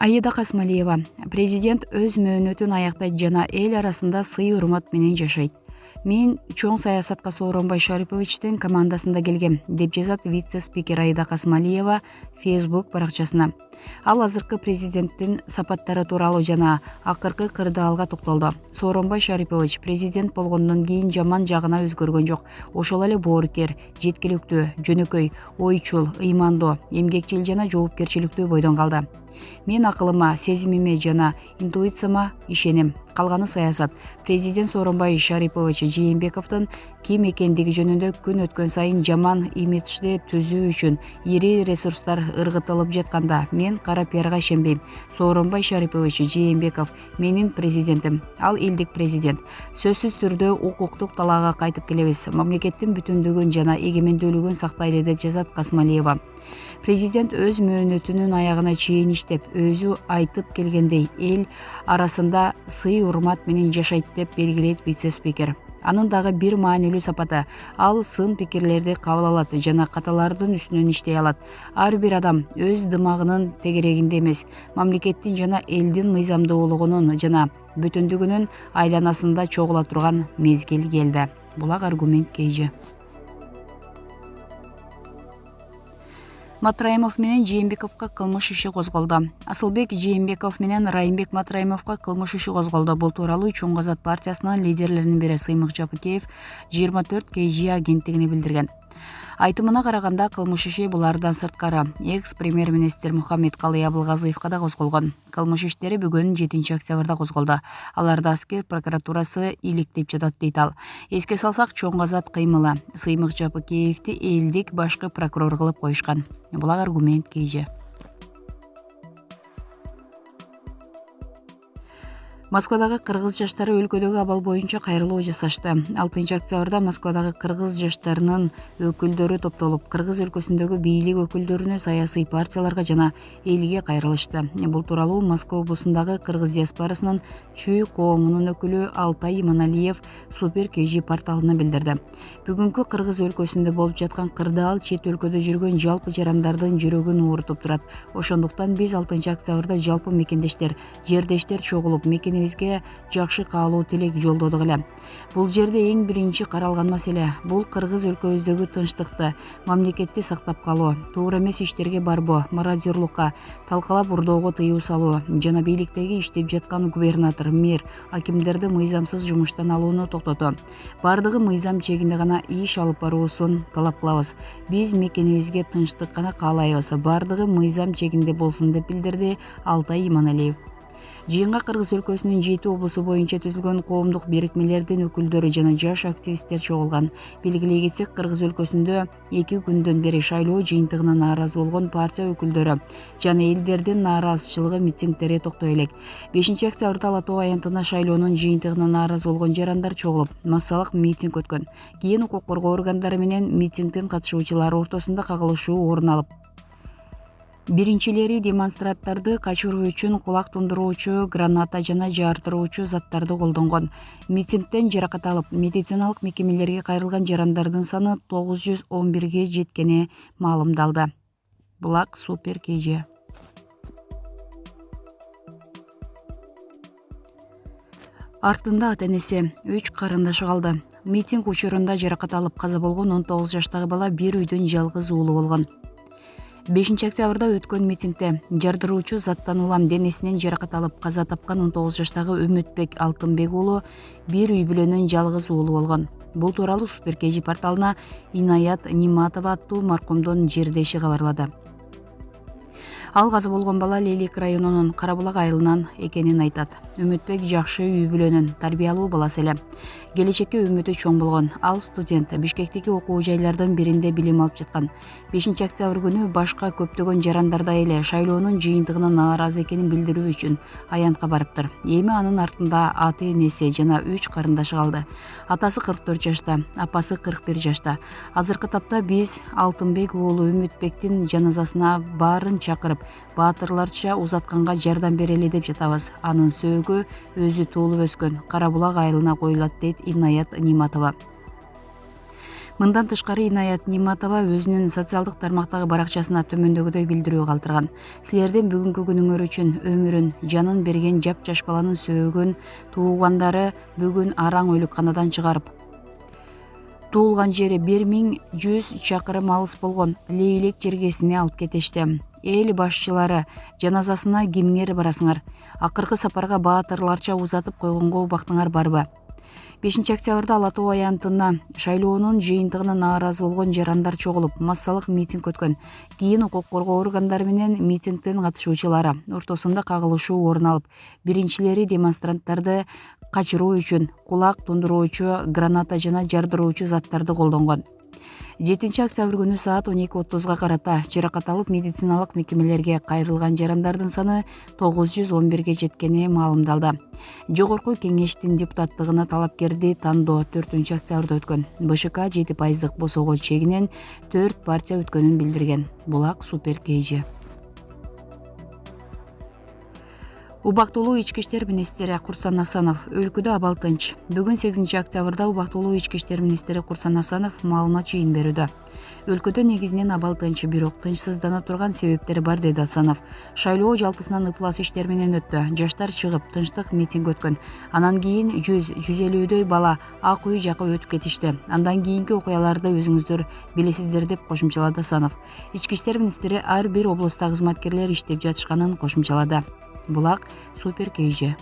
Аида Касмалиева. Президент өз мөөнөтүн аяктайт жана эл арасында сый урмат менен жашайт. Мен чоң саясатка Сооронбай Шариповичтин командасында келгем, деп жазат вице-спикер Аида Касмалиева Facebook баракчасына. Ал азыркы президенттин сапаттары тууралуу жана акыркы кырдаалга токтолду. Сооронбай Шарипович президент болгондон кийин жаман жагына өзгөргөн жок. Ошол эле боорукер, жеткиликтүү, жөнөкөй, ойчул, ыймандуу, эмгекчил жана жоопкерчиликтүү бойдон калды. Мен акылыма, сезимиме жана интуицияма ишенем. Калганы саясат. Президент Сооронбай Шарипович Жээнбековдун ким экендиги жөнүндө күн өткөн сайын жаман имиджди түзүү үчүн ири ресурстар ыргытылып жатканда мен кара пиарга ишенбейм. Сооронбай Шарипович Жээнбеков менин президентим. Ал элдик президент. Сөзсүз түрдө укуктук талаага кайтып келебиз. Мамлекеттин бүтүндүгүн жана эгемендүүлүгүн сактайлы, деп жазат Касмалиева. Президент өз мөөнөтүнүн аягына чейин иштеп, өзү айтып келгендей, эл арасында сый урмат менен жашайт, деп белгилейт вице-спикер. Анын дагы бир маанилүү сапаты — ал сын пикирлерди кабыл алат жана каталардын үстүнөн иштей алат. Ар бир адам өз дымагынын тегерегинде эмес, мамлекеттин жана элдин мыйзамдуулугунун жана бүтүндүгүнүн айланасында чогула турган мезгил келди. Булак аргумент KG. Матраимов менен Жээнбековго кылмыш иши козголду. Асылбек Жээнбеков менен Райымбек Матраимовго кылмыш иши козголду. Бул тууралуу Чоң Азат партиясынын лидерлеринин бири Сыймык Жапыкеев 24 KG агенттигине билдирген. Айтымына караганда, кылмыш иши булардан сырткары экс-премьер-министр Мухаммед Калый Абылгазыевка да козголгон. Кылмыш иштери бүгүн 7 октябрда козголду. Аларды аскер прокуратурасы иликтеп жатат, дейт ал. Эске салсак, Чоң Азат кыймылы Сыймык Жапыкеевди элдик башкы прокурор кылып коюшкан. Булак аргумент KG. Москвадагы кыргыз жаштары өлкөдөгү абал боюнча кайрылуу жасашты. 6 октябрда Москвадагы кыргыз жаштарынын өкүлдөрү топтолуп, кыргыз өлкөсүндөгү бийлик өкүлдөрүнө, саясий партияларга жана элге кайрылышты. Бул тууралуу Москва облусундагы кыргыз диаспорасынын Чүй коомунун өкүлү Алтай Иманалиев Супер KG порталына билдирди. Бүгүнкү кыргыз өлкөсүндө болуп жаткан кырдаал чет өлкөдө жүргөн жалпы жарандардын жүрөгүн уурутуп турат. Ошондуктан биз 6 октябрда жалпы мекендештер, жердештер чогулуп, мекенибизге жакшы каалоо тилек жолдодук эле. Бул жерде эң биринчи каралган маселе бул кыргыз өлкөбүздөгү тынчтыкты, мамлекетти сактап калуу, туура эмес иштерге барбоо, мародёрлукка, талкалап урдоого тыюу салуу жана бийликтеги иштеп жаткан губернатор, мэр, акимдерди мыйзамсыз жумуштан алууну токтотуу. Бардыгы мыйзам чегинде гана иш алып баруусун талап кылабыз. Биз мекенибизге тынчтык гана каалайбыз. Бардыгы мыйзам чегинде болсун, деп билдирди Алтай Иманалиев. Жыйынга кыргыз өлкөсүнүн 7 облусу боюнча түзүлгөн коомдук бирикмелердин өкүлдөрү жана жаш активисттер чогулган. Белгилей кетсек, кыргыз өлкөсүндө 2 күндөн бери шайлоо жыйынтыгына нааразы болгон партия өкүлдөрү жана элдердин нааразычылыгы митингдери токтой элек. 5 октябрда Ала Тоо аянтына шайлоонун жыйынтыгына нааразы болгон жарандар чогулуп, массалык митинг өткөн. Кийин укук коргоо органдары менен митингдин катышуучулары ортосунда кагылышуу орун алып, биринчилери демонстранттарды качыруу үчүн кулак тундуруучу, граната жана жаартыруучу заттарды колдонгон. Митингден жаракат алып, медициналык мекемелерге кайрылган жарандардын саны 911ге жеткени маалымдалды. Булак Супер KG. Артында ата-энеси, 3 карындашы калды. Митинг учурунда жаракат алып каза болгон 19 жаштагы бала бир үйдүн жалгыз уулу болгон. 5 октябрда өткөн митингде жардыруучу заттан улам денесинен жаракат алып каза тапкан 19 жаштагы Үмүтбек Алтынбек уулу бир үй бүлөнүн жалгыз уулу болгон. Бул тууралуу Супер KG порталына Инаят Ниматова аттуу маркумдун жердеши кабарлады. Ал каза болгон бала Лелик районунун Карабулак айылынан экенин айтат. Үмүтбек жакшы үй бүлөнүн тарбиялуу баласы эле. Келечекке үмүтү чоң болгон. Ал студент, Бишкектеги окуу жайлардын биринде билим алып жаткан. 5 октябрь күнү башка көптөгөн жарандардай эле шайлоонун жыйынтыгына нааразы экенин билдирүү үчүн аянтка барыптыр. Эми анын артында ата-энеси жана 3 карындашы калды. Атасы 44 жашта, апасы 41 жашта. Азыркы тапта биз Алтынбек уулу Үмүтбектин жаназасына баарын чакырып, баатырларча узатканга жардам берели деп жатабыз. Анын сөөгү өзү туулуп өскөн Карабулак айылына коюлат, дейт Инаят Ниматова. Мындан тышкары Инаят Ниматова өзүнүн социалдык тармактагы баракчасына төмөндөгүдөй билдирүү калтырган. Силердин бүгүнкү күнүңөр үчүн өмүрүн, жанын берген жап-жаш баланын сөөгүн туугандары бүгүн араң өлүкканадан чыгарып, туулган жери 1100 чакырым алыс болгон Лейлек жергесине алып кетишти. Эл башчылары жаназасына кимиңер барасыңар? Акыркы сапарга баатырларча узатып койгонго убактыңар барбы? 5 октябрда Ала Тоо аянтына шайлоонун жыйынтыгына нааразы болгон жарандар чогулуп, массалык митинг өткөн. Кийин укук коргоо органдары менен митингдин катышуучулары ортосунда кагылышуу орун алып, биринчилери демонстранттарды качыруу үчүн кулак тундуруучу граната жана жардыруучу заттарды колдонгон. 7 октябрь күнү саат 12:30 карата жаракат алып медициналык мекемелерге кайрылган жарандардын саны 911 жеткени маалымдалды. Жогорку кеңештин депутаттыгына талапкерди тандоо 4 октябрда өткөн. БШК 7% босоого чегинен 4 партия өткөнүн билдирген. Булак Супер KG. Убактылуу ички иштер министри Курсан Асанов өлкөдө абал тынч. Бүгүн 8 октябрда убактылуу ички иштер министри Курсан Асанов маалымат жыйын берүүдө. Өлкөдө негизинен абал тынч, бирок тынчсыздана турган себептери бар, деди Асанов. Шайлоо жалпысынан ыплас иштер менен өттү. Жаштар чыгып, тынчтык митинг өткөн. Анан кийин 100-150дөй бала ак үй жака өтүп кетишти. Андан кийинки окуяларды өзүңүздөр билесиздер, деп кошумчалады Асанов. Ички иштер министри ар бир облуста кызматкерлер иштеп жатышканын кошумчалады. Булак Супер KG.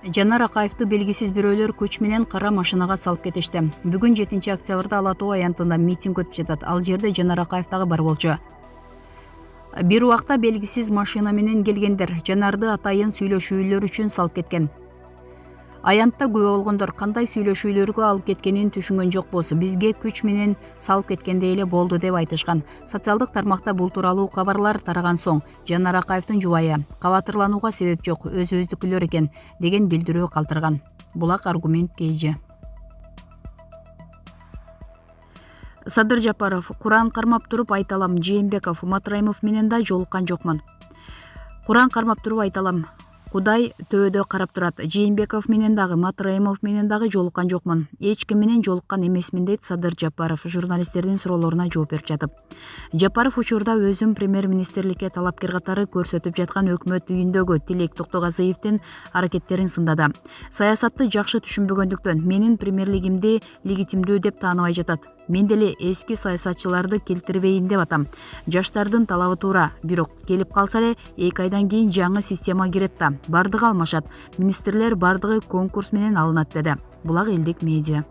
Жанар Акаевди белгисиз бирөөлөр күч менен кара машинага салып кетишти. Бүгүн 7 октябрда Ала Тоо аянтында митинг өтүп жатат. Ал жерде Жанар Акаев дагы бар болчу. Бир убакта белгисиз машина менен келгендер Жанарды атайын сүйлөшүүлөр үчүн салып кеткен. Аянтта күбө болгондор кандай сүйлөшүүлөргө алып кеткенин түшүнгөн жокпуз. Бизге күч менен салып кеткендей эле болду, деп айтышкан. Социалдык тармакта бул тууралуу кабарлар тараган соң Жанар Акаевдин жубайы кабатырланууга себеп жок, өзүбүздүкүлөр экен, деген билдирүү калтырган. Булак Аргумент KG. Садыр Жапаров Куран кармап туруп айталам, Жээнбеков Матраимов менен да жолуккан жокмун. Куран кармап туруп айталам, Кудай төбөдө карап турат. Жээнбеков менен дагы, Матраимов менен дагы жолуккан жокмун. Эч ким менен жолуккан эмесмин, дейт Садыр Жапаров журналисттердин суроолоруна жооп берип жатып. Жапаров учурда өзүн премьер-министрликке талапкер катары көрсөтүп жаткан өкмөт үйүндөгү Тилек Токтогазиевдин аракеттерин сындады. Саясатты жакшы түшүнбөгөндүктөн менин премьерлигимди легитимдүү деп тааныбай жатат. Мен деле эски саясатчыларды келтирбейин деп атам. Жаштардын талабы туура, бирок келип калса эле 2 айдан кийин жаңы система кирет да. Бардыгы алмашат. Министрлер бардыгы конкурс менен алынат, деди. Булак Элдик медиа.